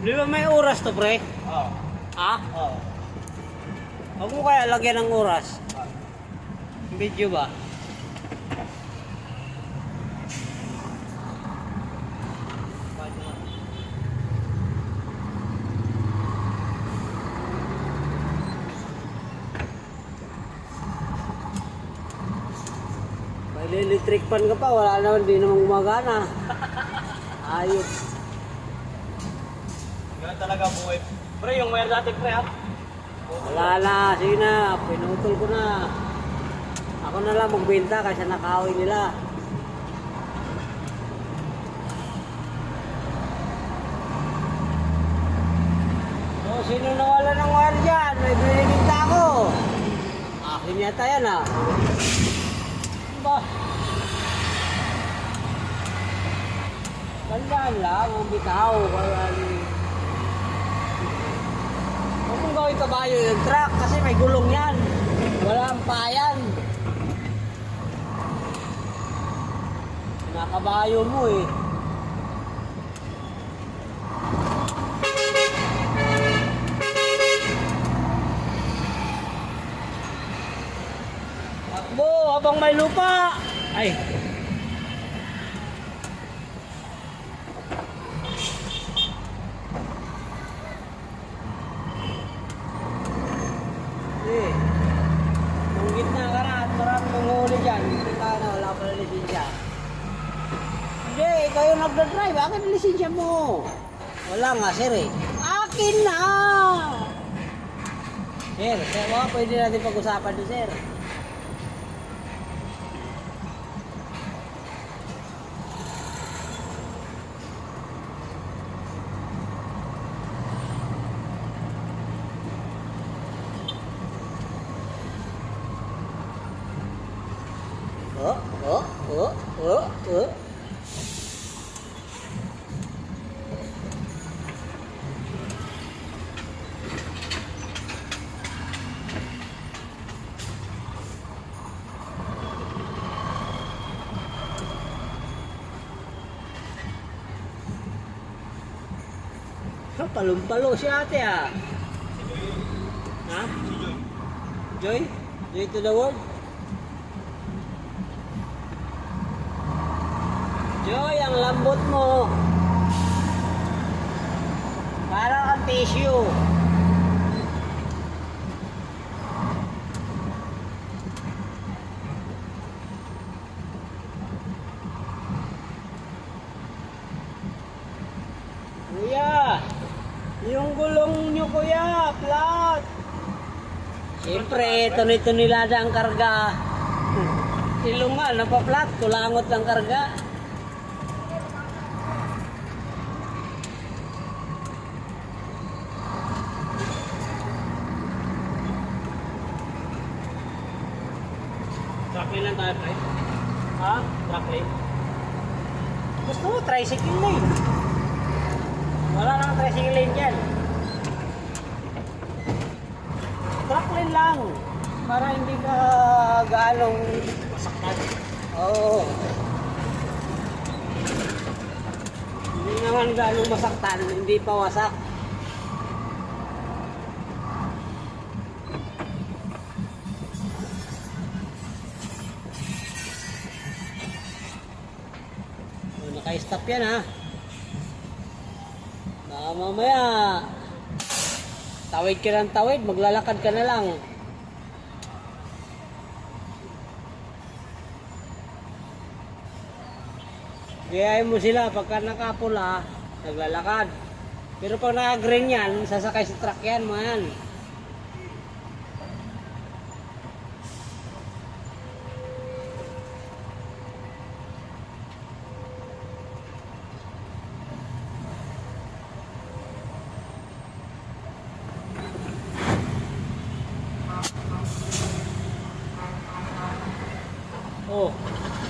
Di ba may oras to, pre? Oo. Ha? Oo. Huwag mo kaya lagyan ng oras. Video ba? May electric pan ka pa, wala naman, di naman gumagana. Ayos. Ganun talaga buhay. Pre, yung wire dati, pre, ha? Wala na, sige na, pinutol ko na. Ako na lang magbenta kasi nakawin nila. So, sino nawala ng wire dyan? May binibinta ako. Akin yata yan ah. Ba? Tandaan lang, ang bitaw. Huwag mong gawin kabayo yung truck kasi may gulong yan. Walang payan. Nakabayo mo eh. Takbo habang may lupa. Ay. Eh. Kung gitna ka na at maraming manghuli dyan, kita na wala pala lisensya. Hindi, kayo nagdadrive. Akin ang lisensya mo. Wala nga, sir eh. Akin na! Sir, baka pwede natin pag-usapan ni sir. Oh. Palong-palo si ate ah. Ha? Joy? Joy to the world? Joy, ang lambot mo. Parang ang tissue. Kuya, yung gulong nyo kuya, flat. Siyempre, tunay-tunilada ang karga. Ilungan, napaplat, kulangot ang karga. Truck lane lang tayo, pre. Ha? Truck lane. Gusto mo, tricycle lane. Wala nang tricycle lane dyan. Truck lane lang. Para hindi ka gaalong masaktan. Oo. Hindi naman gaalong masaktan, hindi pa wasak. Naka-stop yan ha. Baka mamaya tawid ka ng tawid, maglalakad ka na lang. Gayahin mo sila pagka nakapula, naglalakad. Pero pag naka-green yan, sasakay sa truck yan, man.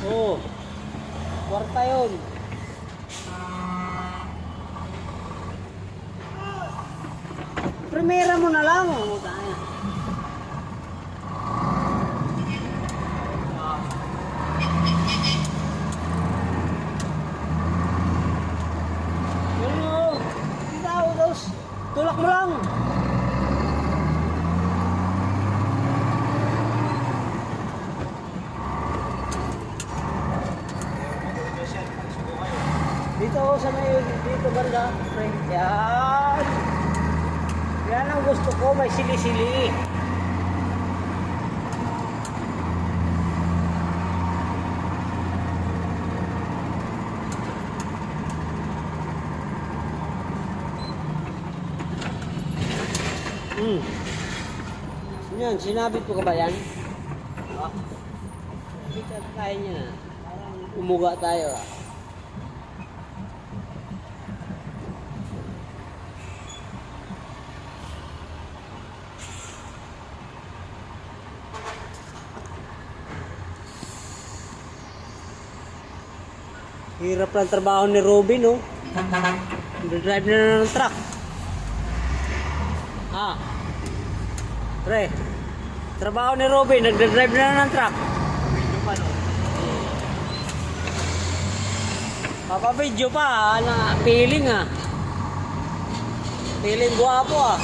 Oh. Kwarta yun. Primera mo na lang. Oh, tayo. Yun o. Daw Dito sa may, dito banda. Pre. Yan. Yan ang gusto ko, may sili-sili. Hmm. Yan, sinabi ko ka ba yan? Ah. Hindi ka kaya niya na. Parang umuga tayo ah. Hirap ng trabaho ni Robin, no? Nag-drive na ng truck. Ah. Pre, trabaho ni Robin, nag-drive na ng truck. Video pa, no? Papabidyo pa, na feeling ah. Feeling guwapo ah.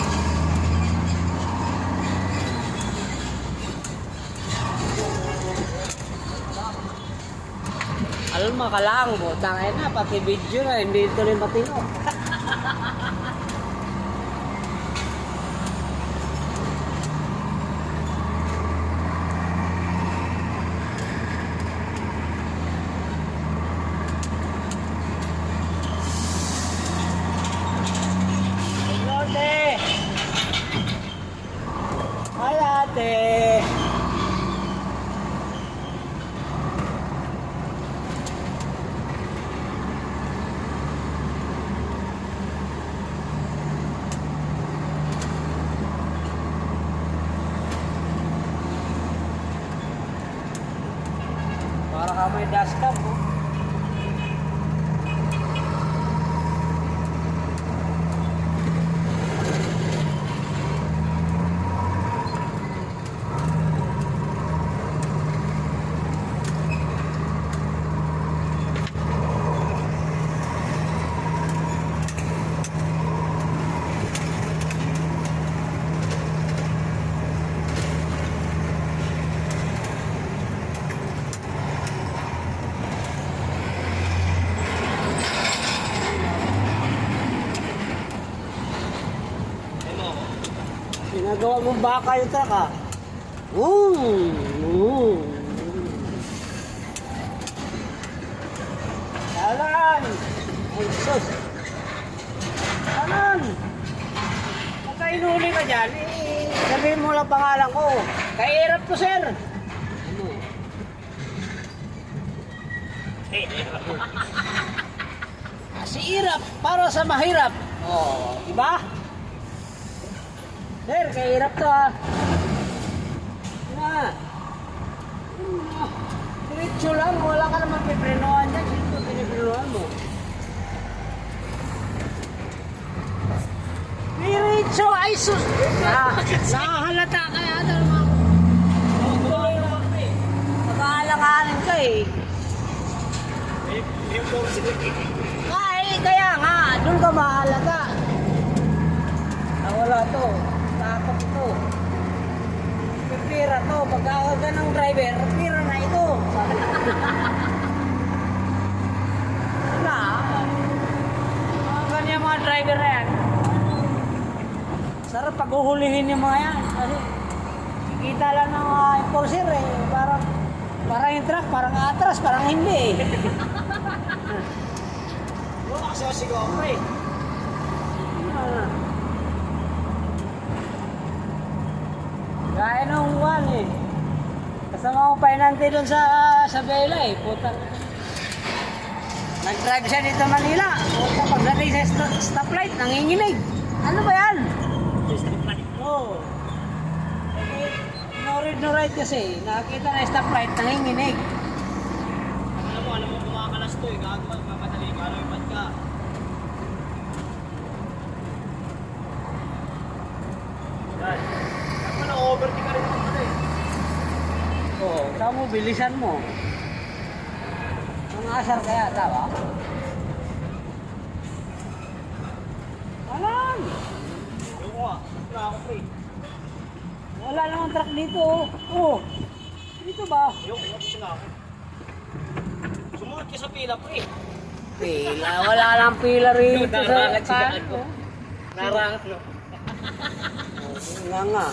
Alma ka lang, butang na, pati video na, hindi tuloy matino. Ate! Hi ate! Para ka may dashcam oh. Ano ako? Ginagawa mong baka yung truck ah. Alan! Ay, sus! Alan! Pagka inuli ka dyan, sabihin mo lang pangalan ko. Kahirap to, sir! Ano? Kasi hirap para sa mahirap. Oh, diba? Sir, kahirap to ah. Na. Diretso lang, wala ka naman piprenoan dyan. Sino piniprenoan mo? Diretso, ay sus! Nakahalata ka yata naman. Tuloy naman ka eh. Magkaalanganin ka eh. Kaya nga, doon ka mahalata. Wala to. Takot to. Pira to. Pagkakaga ng driver, pira na ito. Sabi na. Wala. Mga ganyan mga driver na yan. Sarap pag uhulihin yung mga yan. Kasi kita lang ng enforcer eh. Parang yung truck, parang atras, parang hindi eh. Wala kasi sigaw ako eh. Gaya nung one eh. Kasama ko painante doon sa Bela eh. Puta. Nag-drive siya dito Manila. Puta pagdating sa stoplight, nanginginig. Ano ba yan? Oo. No ride kasi. Nakakita na yung stoplight, nanginginig. Alam mo kumakalas to eh. Gagawa, mamadali ka. Ano yung ka? Yan. Ako na-overtake ka rin naman eh. Oo. Saan mo, bilisan mo. Ang asar kaya, tawa? Alam! Yung ko nga. Wala ako pre. Wala namang truck dito. Oh. Dito ba? Yung ko. Dito na ako. Sumunod ka sa pila pre. Pila, wala lang pila rito sa Narangat si kanto. Gago. Narangat, no? Nga nga.